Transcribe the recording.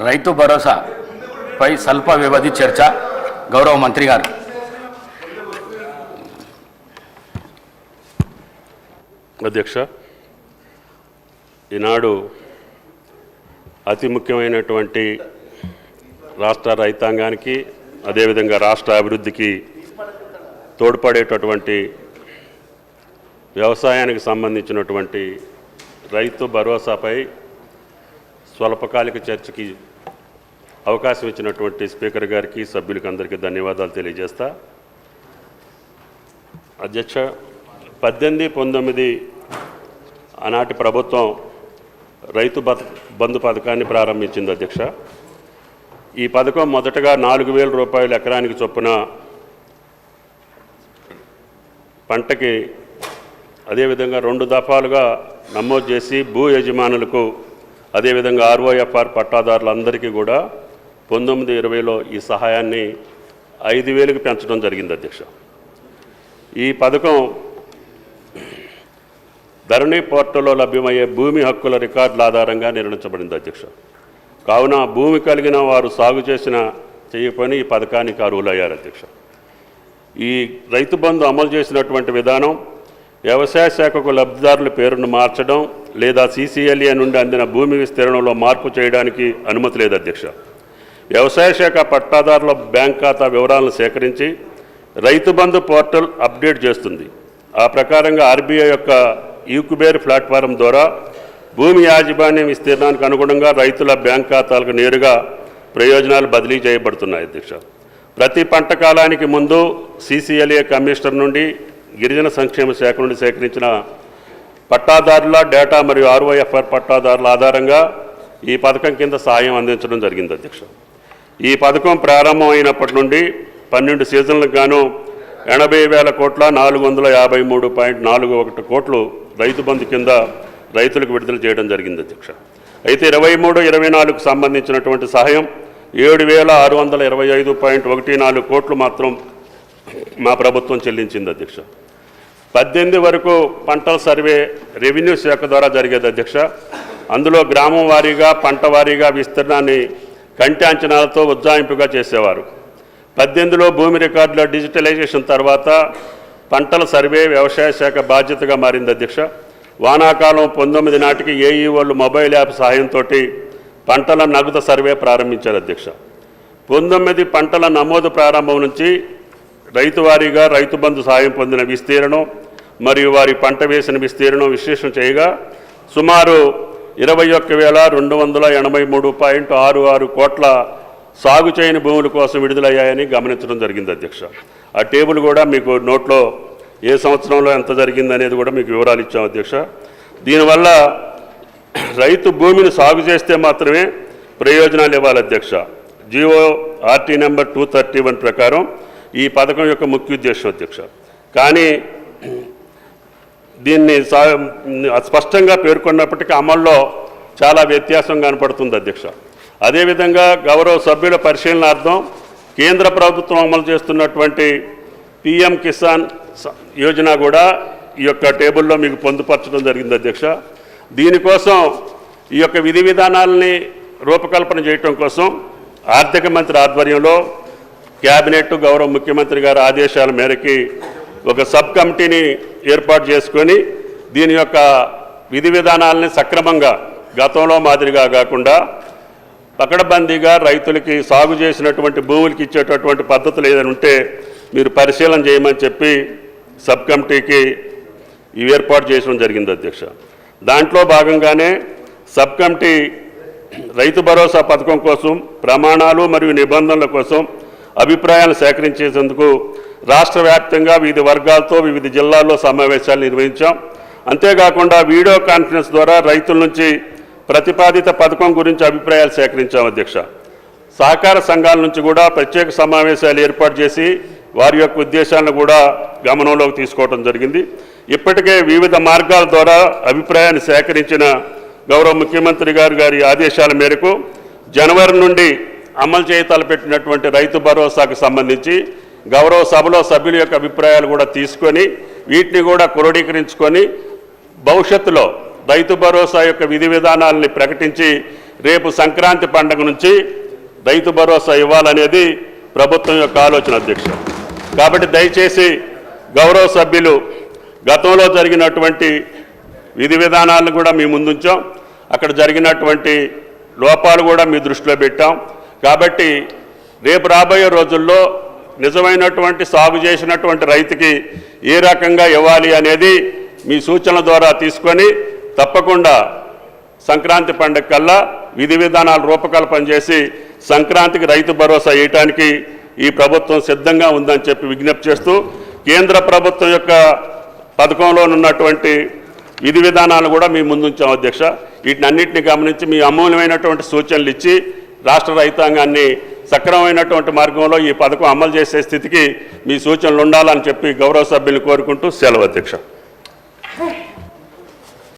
రైతు భరోసాపై స్వల్ప వ్యవధి చర్చ. గౌరవ మంత్రి గారు. అధ్యక్ష, ఈనాడు అతి ముఖ్యమైనటువంటి రాష్ట్ర రైతాంగానికి అదేవిధంగా రాష్ట్ర అభివృద్ధికి తోడ్పడేటటువంటి వ్యవసాయానికి సంబంధించినటువంటి రైతు భరోసాపై స్వల్పకాలిక చర్చకి అవకాశం ఇచ్చినటువంటి స్పీకర్ గారికి సభ్యులకి అందరికీ ధన్యవాదాలు తెలియజేస్తా. అధ్యక్ష, 18-19 ఆనాటి ప్రభుత్వం రైతు బంధు పథకాన్ని ప్రారంభించింది. అధ్యక్ష, ఈ పథకం మొదటగా 4,000 రూపాయలు ఎకరానికి చొప్పున పంటకి అదేవిధంగా 2 దఫాలుగా నమోదు చేసి భూ యజమానులకు అదేవిధంగా ఆర్ఓఎఫ్ఆర్ పట్టాదారులందరికీ కూడా 19-20లో ఈ సహాయాన్ని 5,000కి పెంచడం జరిగింది. అధ్యక్ష, ఈ పథకం ధరణి పోర్టల్లో లభ్యమయ్యే భూమి హక్కుల రికార్డుల ఆధారంగా నిర్ణయించబడింది. అధ్యక్ష, కావున భూమి కలిగిన వారు సాగు చేయకపోయినా ఈ పథకానికి అర్హులయ్యారు. అధ్యక్ష, ఈ రైతు బంధు అమలు చేసినటువంటి విధానం వ్యవసాయ శాఖకు లబ్ధిదారుల పేరును మార్చడం లేదా CCLA నుండి అందిన భూమి విస్తీర్ణంలో మార్పు చేయడానికి అనుమతి లేదు. అధ్యక్ష, వ్యవసాయ శాఖ పట్టాదారుల బ్యాంక్ ఖాతా వివరాలను సేకరించి రైతు బంధు పోర్టల్ అప్డేట్ చేస్తుంది. ఆ ప్రకారంగా RBI యొక్క ఈక్యుబేర్ ప్లాట్ఫారం ద్వారా భూమి యాజమాన్యం విస్తీర్ణానికి అనుగుణంగా రైతుల బ్యాంక్ ఖాతాలకు నేరుగా ప్రయోజనాలు బదిలీ చేయబడుతున్నాయి. అధ్యక్ష, ప్రతి పంట కాలానికి ముందు CCLA కమిషనర్ నుండి గిరిజన సంక్షేమ శాఖ నుండి సేకరించిన పట్టాదారుల డేటా మరియు ROFR పట్టాదారుల ఆధారంగా ఈ పథకం కింద సాయం అందించడం జరిగింది. అధ్యక్ష, ఈ పథకం ప్రారంభమైనప్పటి నుండి 12 సీజన్లకు గాను 80,000 కోట్ల 453.41 కోట్లు రైతు బంధు కింద రైతులకు విడుదల చేయడం జరిగింది. అధ్యక్ష, అయితే 23-24కు సంబంధించినటువంటి సహాయం 7,625.14 కోట్లు మాత్రం మా ప్రభుత్వం చెల్లించింది. అధ్యక్ష, 18 వరకు పంటల సర్వే రెవెన్యూ శాఖ ద్వారా జరిగేది. అధ్యక్ష, అందులో గ్రామం వారీగా పంట వారీగా విస్తీర్ణాన్ని కంటి అంచనాలతో ఉజ్జాయింపుగా చేసేవారు. 18లో భూమి రికార్డుల డిజిటలైజేషన్ తర్వాత పంటల సర్వే వ్యవసాయ శాఖ బాధ్యతగా మారింది. అధ్యక్ష, వానాకాలం 19 నాటికి AEOలు మొబైల్ యాప్ సహాయంతో పంటల నగదు సర్వే ప్రారంభించారు. అధ్యక్ష, 19 పంటల నమోదు ప్రారంభం నుంచి రైతు వారీగా రైతు బంధు సాయం పొందిన విస్తీర్ణం మరియు వారి పంట వేసిన విస్తీర్ణం విశ్లేషణ చేయగా సుమారు 21,283.66 కోట్ల సాగు చేయని భూముల కోసం విడుదలయ్యాయని గమనించడం జరిగింది. అధ్యక్ష, ఆ టేబుల్ కూడా మీకు నోట్లో ఏ సంవత్సరంలో ఎంత జరిగింది అనేది కూడా మీకు వివరాలు ఇచ్చాం. అధ్యక్ష, దీనివల్ల రైతు భూమిని సాగు చేస్తే మాత్రమే ప్రయోజనాలు ఇవ్వాలి. అధ్యక్ష, GO/RT నెంబర్ 231 ప్రకారం ఈ పథకం యొక్క ముఖ్య ఉద్దేశం. అధ్యక్ష, కానీ దీన్ని స్పష్టంగా పేర్కొన్నప్పటికీ అమల్లో చాలా వ్యత్యాసం కనపడుతుంది. అధ్యక్ష, అదేవిధంగా గౌరవ సభ్యుల పరిశీలనార్థం కేంద్ర ప్రభుత్వం అమలు చేస్తున్నటువంటి PM కిసాన్ యోజన కూడా ఈ యొక్క టేబుల్లో మీకు పొందుపరచడం జరిగింది. అధ్యక్ష, దీనికోసం ఈ యొక్క విధి విధానాలని రూపకల్పన చేయటం కోసం ఆర్థిక మంత్రి ఆధ్వర్యంలో క్యాబినెట్ గౌరవ ముఖ్యమంత్రి గారి ఆదేశాల మేరకి ఒక సబ్ కమిటీని ఏర్పాటు చేసుకొని దీని యొక్క విధి విధానాలని సక్రమంగా గతంలో మాదిరిగా కాకుండా పకడ్బందీగా రైతులకి సాగు చేసినటువంటి భూములకి ఇచ్చేటటువంటి పద్ధతులు ఏదైనా ఉంటే మీరు పరిశీలన చేయమని చెప్పి సబ్ కమిటీకి ఇవి ఏర్పాటు చేయడం జరిగింది. అధ్యక్ష, దాంట్లో భాగంగానే సబ్ కమిటీ రైతు భరోసా పథకం కోసం ప్రమాణాలు మరియు నిబంధనల కోసం అభిప్రాయాలు సేకరించేందుకు రాష్ట్ర వ్యాప్తంగా వివిధ వర్గాలతో వివిధ జిల్లాల్లో సమావేశాలు నిర్వహించాం. అంతేకాకుండా వీడియో కాన్ఫరెన్స్ ద్వారా రైతుల నుంచి ప్రతిపాదిత పథకం గురించి అభిప్రాయాలు సేకరించాం. అధ్యక్ష, సహకార సంఘాల నుంచి కూడా ప్రత్యేక సమావేశాలు ఏర్పాటు చేసి వారి యొక్క ఉద్దేశాలను కూడా గమనంలోకి తీసుకోవడం జరిగింది. ఇప్పటికే వివిధ మార్గాల ద్వారా అభిప్రాయాన్ని సేకరించిన గౌరవ ముఖ్యమంత్రి గారి ఆదేశాల మేరకు జనవరి నుండి అమలు చేయతలపెట్టినటువంటి రైతు భరోసాకు సంబంధించి గౌరవ సభలో సభ్యుల యొక్క అభిప్రాయాలు కూడా తీసుకొని వీటిని కూడా క్రోడీకరించుకొని భవిష్యత్తులో రైతు భరోసా యొక్క విధి విధానాలని ప్రకటించి రేపు సంక్రాంతి పండుగ నుంచి రైతు భరోసా ఇవ్వాలనేది ప్రభుత్వం యొక్క ఆలోచన అధ్యక్ష. కాబట్టి దయచేసి గౌరవ సభ్యులు గతంలో జరిగినటువంటి విధి విధానాలను కూడా మీ ముందుంచాం, అక్కడ జరిగినటువంటి లోపాలు కూడా మీ దృష్టిలో పెట్టాం. కాబట్టి రేపు రాబోయే రోజుల్లో నిజమైనటువంటి సాగు చేసినటువంటి రైతుకి ఏ రకంగా ఇవ్వాలి అనేది మీ సూచనల ద్వారా తీసుకొని తప్పకుండా సంక్రాంతి పండుగ కల్లా విధి విధానాలు రూపకల్పన చేసి సంక్రాంతికి రైతు భరోసా ఇవ్వడానికి ఈ ప్రభుత్వం సిద్ధంగా ఉందని చెప్పి విజ్ఞప్తి చేస్తూ, కేంద్ర ప్రభుత్వం యొక్క పథకంలో ఉన్నటువంటి విధి విధానాలు కూడా మీ ముందుంచాం అధ్యక్ష. వీటినన్నింటినీ గమనించి మీ అమూల్యమైనటువంటి సూచనలు ఇచ్చి రాష్ట్ర రైతాంగాన్ని సక్రమమైనటువంటి మార్గంలో ఈ పథకం అమలు చేసే స్థితికి మీ సూచనలు ఉండాలని చెప్పి గౌరవ సభ్యులు కోరుకుంటూ సెలవు అధ్యక్ష.